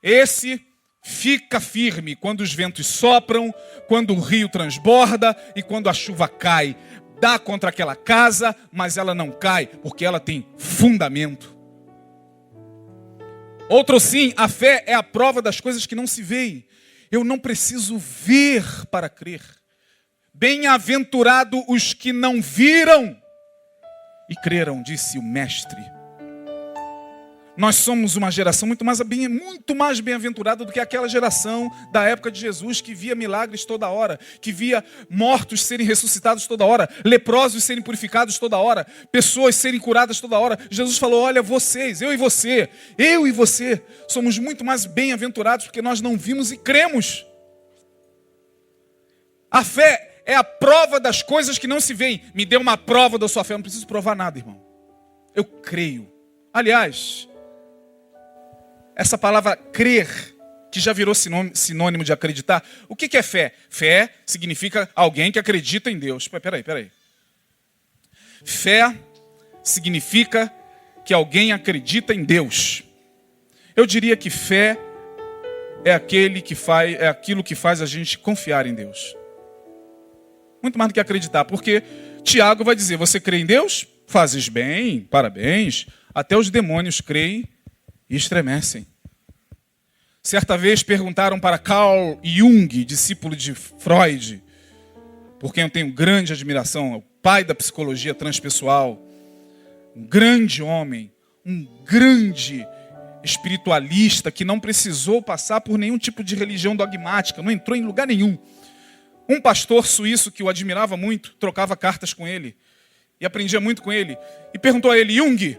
Speaker 1: Esse fica firme quando os ventos sopram, quando o rio transborda e quando a chuva cai. Dá contra aquela casa, mas ela não cai, porque ela tem fundamento. Outro sim, a fé é a prova das coisas que não se veem. Eu não preciso ver para crer. Bem-aventurado os que não viram e creram, disse o mestre. Nós somos uma geração muito mais bem-aventurada do que aquela geração da época de Jesus, que via milagres toda hora, que via mortos serem ressuscitados toda hora, leprosos serem purificados toda hora, pessoas serem curadas toda hora. Jesus falou, olha, vocês, eu e você, somos muito mais bem-aventurados porque nós não vimos e cremos. A fé é a prova das coisas que não se veem. Me dê uma prova da sua fé. Eu não preciso provar nada, irmão. Eu creio. Aliás, essa palavra crer, que já virou sinônimo de acreditar. O que é fé? Fé significa alguém que acredita em Deus. Peraí. Fé significa que alguém acredita em Deus. Eu diria que fé é aquilo que faz a gente confiar em Deus. Muito mais do que acreditar, porque Tiago vai dizer, você crê em Deus? Fazes bem, parabéns. Até os demônios creem e estremecem. Certa vez perguntaram para Carl Jung, discípulo de Freud, por quem eu tenho grande admiração, é o pai da psicologia transpessoal, um grande homem, um grande espiritualista que não precisou passar por nenhum tipo de religião dogmática, não entrou em lugar nenhum. Um pastor suíço que o admirava muito, trocava cartas com ele e aprendia muito com ele, e perguntou a ele, Jung,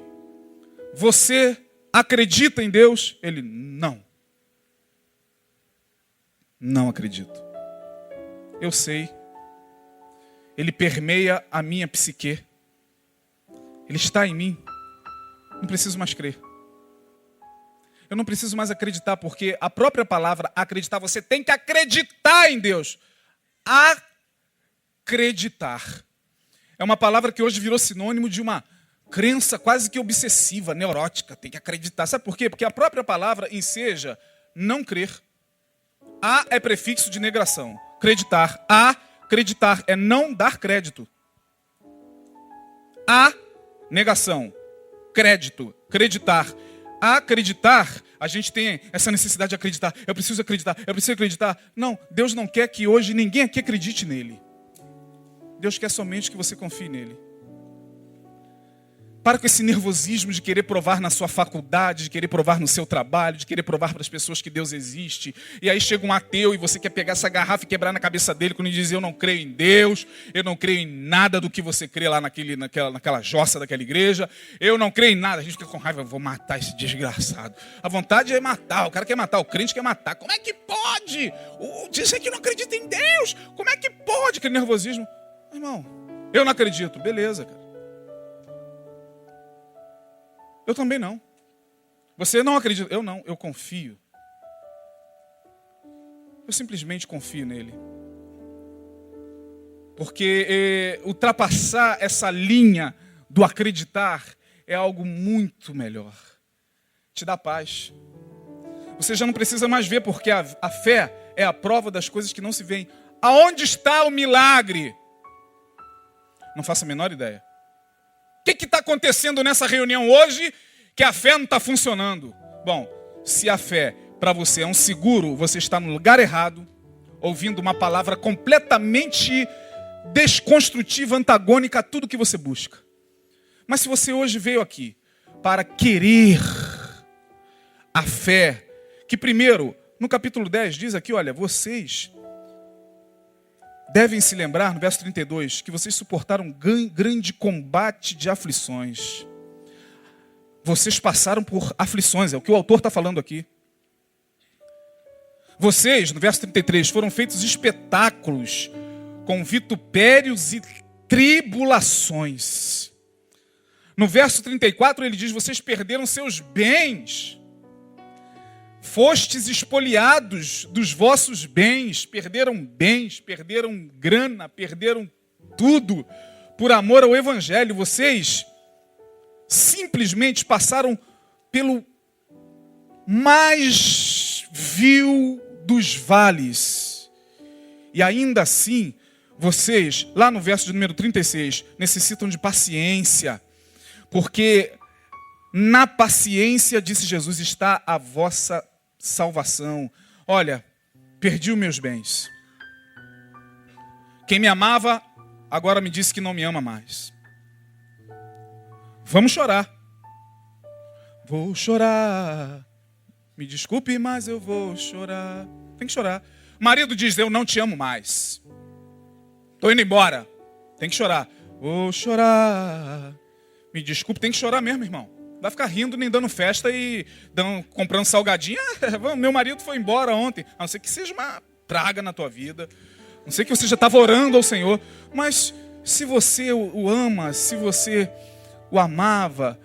Speaker 1: você acredita em Deus? Ele, não acredito. Eu sei. Ele permeia a minha psique. Ele está em mim. Não preciso mais crer. Eu não preciso mais acreditar, porque a própria palavra acreditar, você tem que acreditar em Deus. Acreditar. É uma palavra que hoje virou sinônimo de uma crença quase que obsessiva, neurótica. Tem que acreditar. Sabe por quê? Porque a própria palavra enseja não crer. A é prefixo de negação. Acreditar. Acreditar é não dar crédito. A, negação. Crédito. Acreditar. Acreditar, a gente tem essa necessidade de acreditar. Eu preciso acreditar. Não, Deus não quer que hoje ninguém aqui acredite nele. Deus quer somente que você confie nele. Para com esse nervosismo de querer provar na sua faculdade, de querer provar no seu trabalho, de querer provar para as pessoas que Deus existe. E aí chega um ateu e você quer pegar essa garrafa e quebrar na cabeça dele quando ele diz, eu não creio em Deus, eu não creio em nada do que você crê lá naquela jossa daquela igreja, eu não creio em nada. A gente fica com raiva, eu vou matar esse desgraçado. A vontade é matar, o cara quer matar, o crente quer matar. Como é que pode? Dizer que não acredita em Deus, como é que pode? Aquele nervosismo. Irmão, eu não acredito. Beleza, cara. Eu também não. Você não acredita? Eu não, eu confio. Eu simplesmente confio nele. Porque ultrapassar essa linha do acreditar é algo muito melhor. Te dá paz. Você já não precisa mais ver, porque a fé é a prova das coisas que não se veem. Aonde está o milagre? Não faço a menor ideia. O que está acontecendo nessa reunião hoje que a fé não está funcionando? Bom, se a fé para você é um seguro, você está no lugar errado, ouvindo uma palavra completamente desconstrutiva, antagônica a tudo que você busca. Mas se você hoje veio aqui para querer a fé, que primeiro, no capítulo 10, diz aqui, olha, vocês devem se lembrar, no verso 32, que vocês suportaram um grande combate de aflições. Vocês passaram por aflições, é o que o autor está falando aqui. Vocês, no verso 33, foram feitos espetáculos com vitupérios e tribulações. No verso 34 ele diz, vocês perderam seus bens. Fostes espoliados dos vossos bens, perderam grana, perderam tudo por amor ao evangelho. Vocês simplesmente passaram pelo mais vil dos vales. E ainda assim, vocês, lá no verso de número 36, necessitam de paciência, porque na paciência, disse Jesus, está a vossa salvação. Olha, perdi os meus bens. Quem me amava, agora me disse que não me ama mais. Vamos chorar. Vou chorar. Me desculpe, mas eu vou chorar. Tem que chorar. O marido diz, eu não te amo mais. Estou indo embora. Tem que chorar. Vou chorar. Me desculpe, tem que chorar mesmo, irmão. Vai ficar rindo, nem dando festa e comprando salgadinho. Meu marido foi embora ontem. A não ser que seja uma praga na tua vida. A não ser que você já estava orando ao Senhor. Mas se você o ama, se você o amava,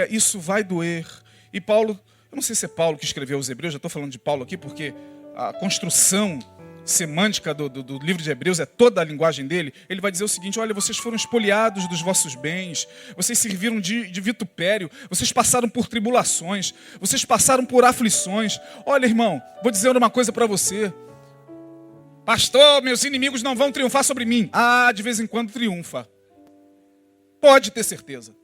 Speaker 1: isso vai doer. E Paulo Eu não sei se é Paulo que escreveu os Hebreus, já estou falando de Paulo aqui, porque a construção semântica do livro de Hebreus é toda a linguagem dele. Ele vai dizer o seguinte: olha, vocês foram espoliados dos vossos bens, vocês serviram de vitupério, vocês passaram por tribulações, vocês passaram por aflições. Olha, irmão, vou dizer uma coisa para você. Pastor, meus inimigos não vão triunfar sobre mim. Ah, de vez em quando triunfa. Pode ter certeza.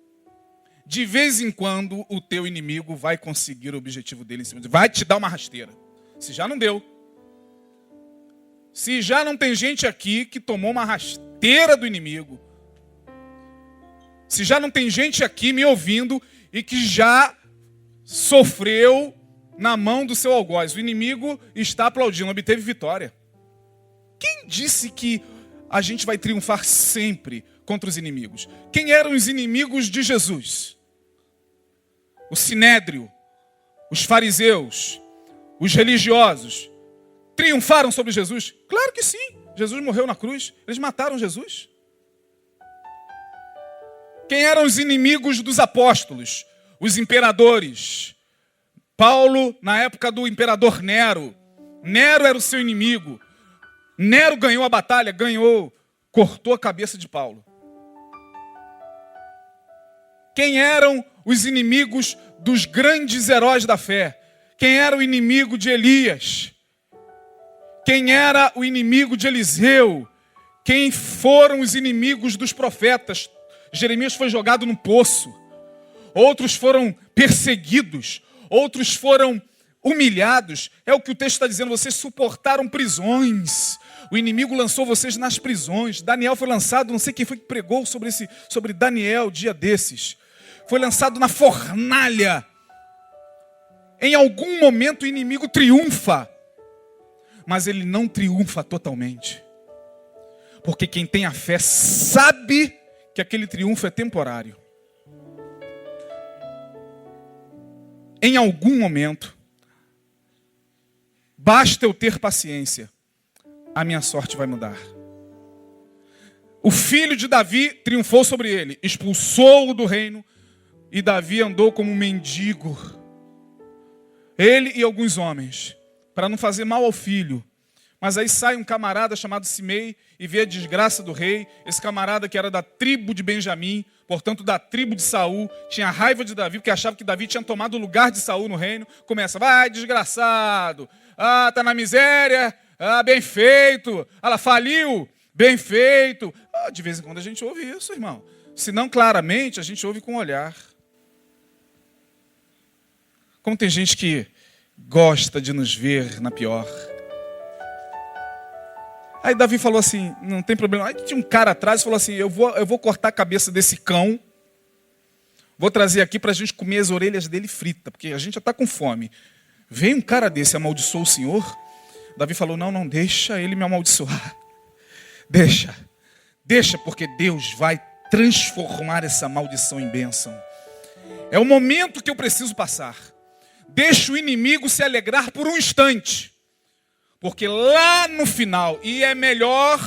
Speaker 1: De vez em quando o teu inimigo vai conseguir o objetivo dele em cima de você. Vai te dar uma rasteira. Se já não deu. Se já não tem gente aqui que tomou uma rasteira do inimigo. Se já não tem gente aqui me ouvindo e que já sofreu na mão do seu algoz. O inimigo está aplaudindo, obteve vitória. Quem disse que a gente vai triunfar sempre contra os inimigos? Quem eram os inimigos de Jesus? O sinédrio, os fariseus, os religiosos, triunfaram sobre Jesus? Claro que sim. Jesus morreu na cruz. Eles mataram Jesus. Quem eram os inimigos dos apóstolos? Os imperadores. Paulo, na época do imperador Nero. Nero era o seu inimigo. Nero ganhou a batalha, ganhou, cortou a cabeça de Paulo. Quem eram os inimigos dos grandes heróis da fé? Quem era o inimigo de Elias? Quem era o inimigo de Eliseu? Quem foram os inimigos dos profetas? Jeremias foi jogado no poço. Outros foram perseguidos. Outros foram humilhados. É o que o texto está dizendo. Vocês suportaram prisões. O inimigo lançou vocês nas prisões. Daniel foi lançado, não sei quem foi que pregou sobre Daniel dia desses. Foi lançado na fornalha. Em algum momento o inimigo triunfa. Mas ele não triunfa totalmente. Porque quem tem a fé sabe que aquele triunfo é temporário. Em algum momento, basta eu ter paciência, a minha sorte vai mudar. O filho de Davi triunfou sobre ele, expulsou-o do reino, e Davi andou como um mendigo. Ele e alguns homens, para não fazer mal ao filho. Mas aí sai um camarada chamado Simei e vê a desgraça do rei. Esse camarada que era da tribo de Benjamim, portanto da tribo de Saul, tinha raiva de Davi, porque achava que Davi tinha tomado o lugar de Saul no reino. Começa: vai, desgraçado, tá na miséria, bem feito, ela faliu, bem feito. De vez em quando a gente ouve isso, irmão. Se não claramente, a gente ouve com o olhar. Como tem gente que gosta de nos ver na pior. Aí Davi falou assim: não tem problema. Aí tinha um cara atrás e falou assim: eu vou cortar a cabeça desse cão, vou trazer aqui para a gente comer as orelhas dele frita, porque a gente já está com fome. Vem um cara desse, amaldiçoou o Senhor. Davi falou: não, deixa ele me amaldiçoar. Deixa, porque Deus vai transformar essa maldição em bênção. É o momento que eu preciso passar. Deixa o inimigo se alegrar por um instante. Porque lá no final, e é melhor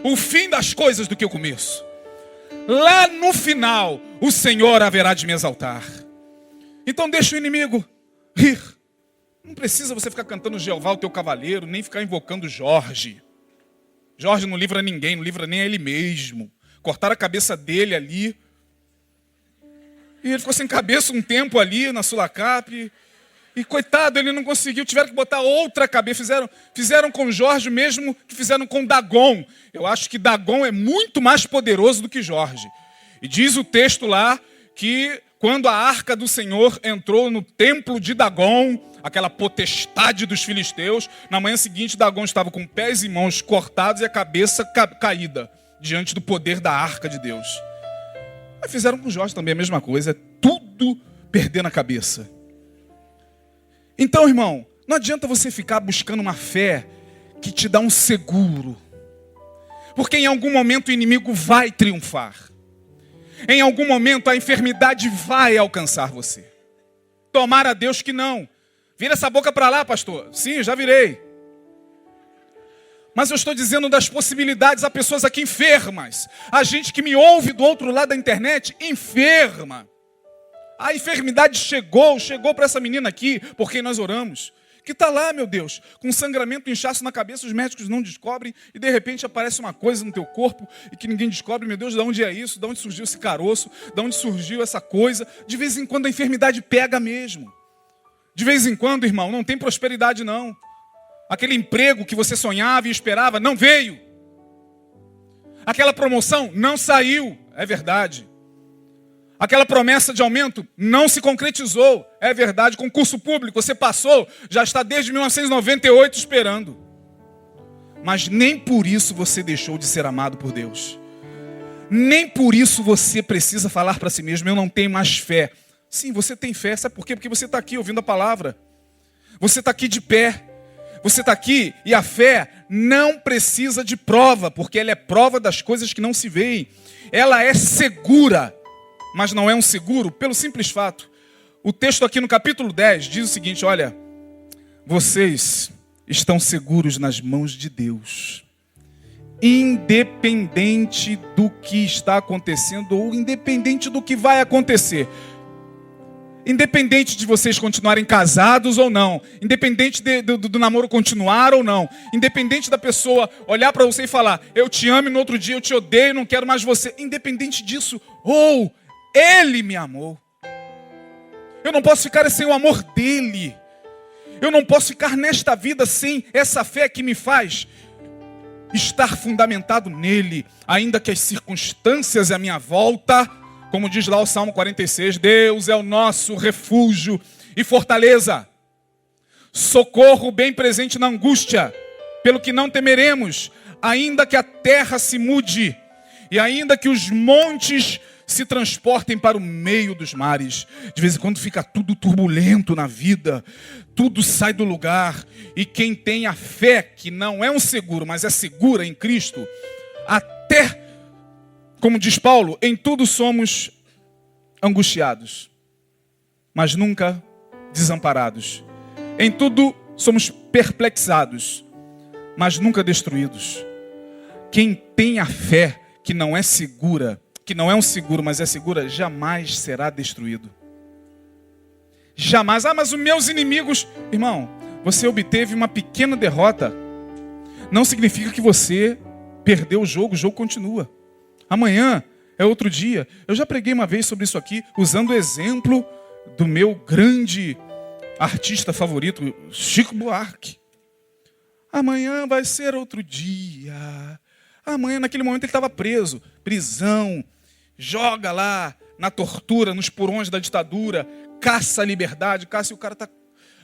Speaker 1: o fim das coisas do que o começo. Lá no final, o Senhor haverá de me exaltar. Então deixa o inimigo rir. Não precisa você ficar cantando Jeová, o teu cavaleiro, nem ficar invocando Jorge. Jorge não livra ninguém, não livra nem a ele mesmo. Cortaram a cabeça dele ali. E ele ficou sem cabeça um tempo ali na Sulacap. E coitado, ele não conseguiu, tiveram que botar outra cabeça. Fizeram com Jorge o mesmo que fizeram com Dagon. Eu acho que Dagon é muito mais poderoso do que Jorge. E diz o texto lá que quando a arca do Senhor entrou no templo de Dagon, aquela potestade dos filisteus, na manhã seguinte Dagon estava com pés e mãos cortados e a cabeça caída diante do poder da arca de Deus. Mas fizeram com Jorge também a mesma coisa, tudo perdendo a cabeça. Então, irmão, não adianta você ficar buscando uma fé que te dá um seguro. Porque em algum momento o inimigo vai triunfar. Em algum momento a enfermidade vai alcançar você. Tomara a Deus que não. Vira essa boca para lá, pastor. Sim, já virei. Mas eu estou dizendo das possibilidades a pessoas aqui enfermas. A gente que me ouve do outro lado da internet, enferma. A enfermidade chegou para essa menina aqui, por quem nós oramos. Que está lá, meu Deus, com sangramento, inchaço na cabeça, os médicos não descobrem, e de repente aparece uma coisa no teu corpo, e que ninguém descobre, meu Deus, de onde é isso? De onde surgiu esse caroço? De onde surgiu essa coisa? De vez em quando a enfermidade pega mesmo. De vez em quando, irmão, não tem prosperidade não. Aquele emprego que você sonhava e esperava, não veio. Aquela promoção não saiu, é verdade. Aquela promessa de aumento não se concretizou, é verdade. Concurso público, você passou, já está desde 1998 esperando. Mas nem por isso você deixou de ser amado por Deus. Nem por isso você precisa falar para si mesmo, eu não tenho mais fé. Sim, você tem fé, sabe por quê? Porque você está aqui ouvindo a palavra. Você está aqui de pé. Você está aqui e a fé não precisa de prova, porque ela é prova das coisas que não se veem. Ela é segura, mas não é um seguro pelo simples fato. O texto aqui no capítulo 10 diz o seguinte, olha, vocês estão seguros nas mãos de Deus, independente do que está acontecendo ou independente do que vai acontecer. Independente de vocês continuarem casados ou não, independente do namoro continuar ou não, independente da pessoa olhar para você e falar, eu te amo e no outro dia eu te odeio, não quero mais você, independente disso, ou Ele me amou. Eu não posso ficar sem o amor dEle. Eu não posso ficar nesta vida sem essa fé que me faz estar fundamentado nele, ainda que as circunstâncias à minha volta, como diz lá o Salmo 46, Deus é o nosso refúgio e fortaleza, socorro bem presente na angústia, pelo que não temeremos, ainda que a terra se mude, e ainda que os montes se transportem para o meio dos mares. De vez em quando fica tudo turbulento na vida, tudo sai do lugar, e quem tem a fé, que não é um seguro, mas é segura em Cristo, até, como diz Paulo, em tudo somos angustiados, mas nunca desamparados. Em tudo somos perplexados, mas nunca destruídos. Quem tem a fé que não é segura, que não é um seguro, mas é segura, jamais será destruído. Jamais. Mas os meus inimigos... Irmão, você obteve uma pequena derrota. Não significa que você perdeu o jogo continua. Amanhã é outro dia. Eu já preguei uma vez sobre isso aqui, usando o exemplo do meu grande artista favorito, Chico Buarque. Amanhã vai ser outro dia. Amanhã, naquele momento, ele estava preso. Prisão. Joga lá na tortura, nos porões da ditadura. Caça a liberdade. Caça e o cara está...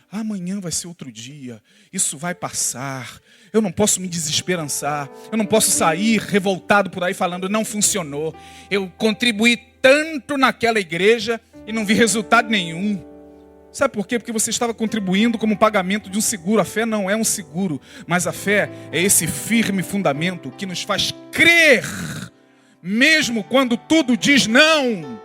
Speaker 1: Amanhã vai ser outro dia. Isso vai passar. Eu não posso me desesperançar. Eu não posso sair revoltado por aí falando, não funcionou. Eu contribuí tanto naquela igreja e não vi resultado nenhum. Sabe por quê? Porque você estava contribuindo como pagamento de um seguro. A fé não é um seguro, mas a fé é esse firme fundamento que nos faz crer, mesmo quando tudo diz não.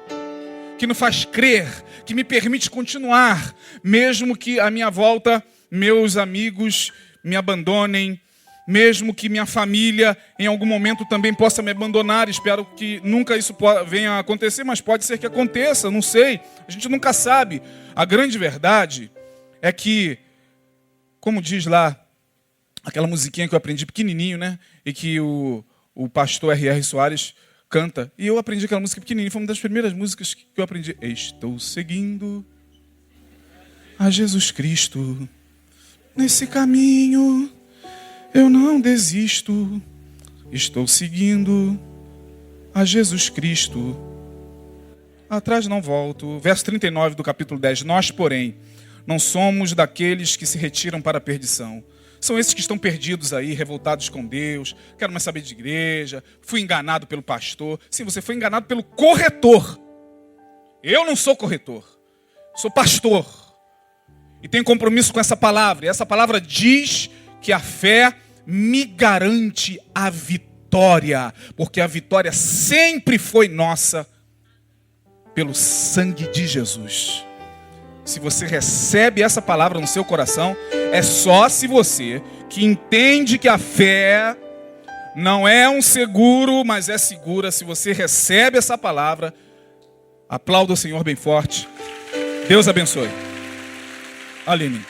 Speaker 1: Que nos faz crer, que me permite continuar, mesmo que à minha volta meus amigos me abandonem, mesmo que minha família em algum momento também possa me abandonar. Espero que nunca isso venha a acontecer, mas pode ser que aconteça, não sei. A gente nunca sabe. A grande verdade é que, como diz lá, aquela musiquinha que eu aprendi pequenininho, né? E que o pastor R.R. Soares canta. E eu aprendi aquela música pequenininha, foi uma das primeiras músicas que eu aprendi. Estou seguindo a Jesus Cristo nesse caminho. Eu não desisto, estou seguindo a Jesus Cristo. Atrás não volto. Verso 39 do capítulo 10. Nós, porém, não somos daqueles que se retiram para a perdição. São esses que estão perdidos aí, revoltados com Deus. Quero mais saber de igreja. Fui enganado pelo pastor. Sim, você foi enganado pelo corretor. Eu não sou corretor. Sou pastor. E tenho compromisso com essa palavra. E essa palavra diz que a fé me garante a vitória, porque a vitória sempre foi nossa pelo sangue de Jesus. Se você recebe essa palavra no seu coração, é só se você que entende que a fé não é um seguro, mas é segura. Se você recebe essa palavra, aplauda o Senhor bem forte. Deus abençoe. Aline.